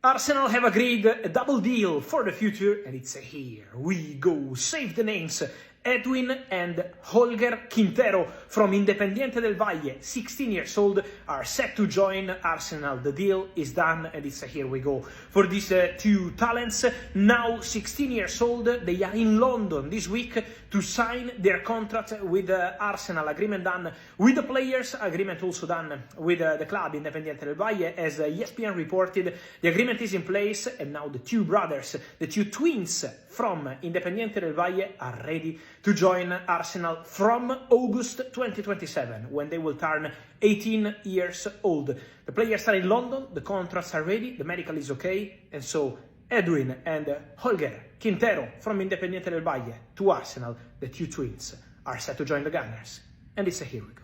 Arsenal have agreed a double deal for the future, and it's here we go. Save the names. Edwin and Holger Quintero from Independiente del Valle, 16 years old, are set to join Arsenal. The deal is done, and it's here we go. For these two talents, now 16 years old, they are in London this week to sign their contract with Arsenal. Agreement done with the players, agreement also done with the club Independiente del Valle. As ESPN reported, the agreement is in place, and now the two brothers, the two twins from Independiente del Valle, are ready to join Arsenal from August 2027, when they will turn 18 years old. The players are in London, the contracts are ready, the medical is okay, and so Edwin and Holger Quintero from Independiente del Valle to Arsenal, the two twins, are set to join the Gunners. And it's a here we go.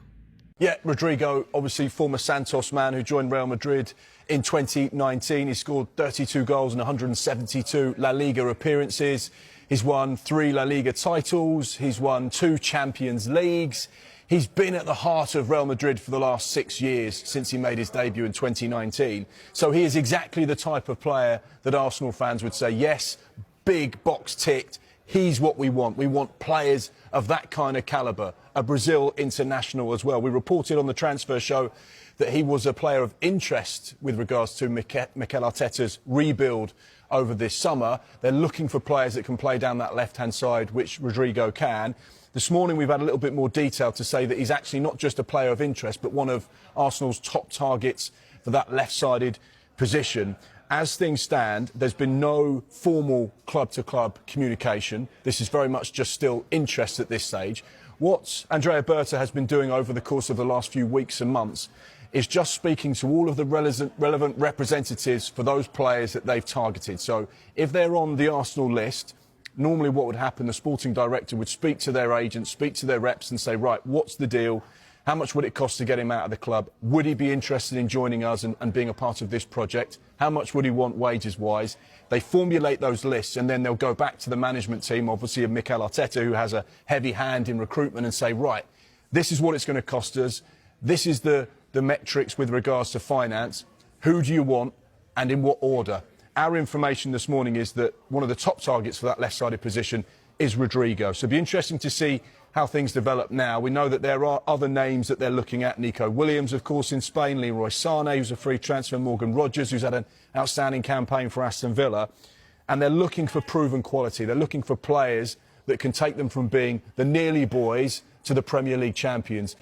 Yeah, Rodrygo, obviously former Santos man who joined Real Madrid in 2019. He scored 32 goals in 172 La Liga appearances. He's won 3 La Liga titles. He's won 2 Champions Leagues. He's been at the heart of Real Madrid for the last 6 years since he made his debut in 2019. So he is exactly the type of player that Arsenal fans would say, yes, big box ticked. He's what we want. We want players of that kind of calibre. A Brazil international as well. We reported on the transfer show that he was a player of interest with regards to Mikel Arteta's rebuild over this summer. They're looking for players that can play down that left-hand side, which Rodrygo can. This morning we've had a little bit more detail to say that he's actually not just a player of interest, but one of Arsenal's top targets for that left-sided position. As things stand, there's been no formal club-to-club communication. This is very much just still interest at this stage. What Andrea Berta has been doing over the course of the last few weeks and months is just speaking to all of the relevant representatives for those players that they've targeted. So if they're on the Arsenal list, normally what would happen, the sporting director would speak to their agents, speak to their reps and say, right, what's the deal? How much would it cost to get him out of the club? Would he be interested in joining us and being a part of this project? How much would he want wages-wise? They formulate those lists, and then they'll go back to the management team, obviously of Mikel Arteta, who has a heavy hand in recruitment, and say, right, this is what it's going to cost us. This is the metrics with regards to finance. Who do you want and in what order? Our information this morning is that one of the top targets for that left-sided position is Rodrygo. So it'll be interesting to see how things develop now. We know that there are other names that they're looking at. Nico Williams, of course, in Spain. Leroy Sané, who's a free transfer. Morgan Rogers, who's had an outstanding campaign for Aston Villa. And they're looking for proven quality. They're looking for players that can take them from being the nearly boys to the Premier League champions.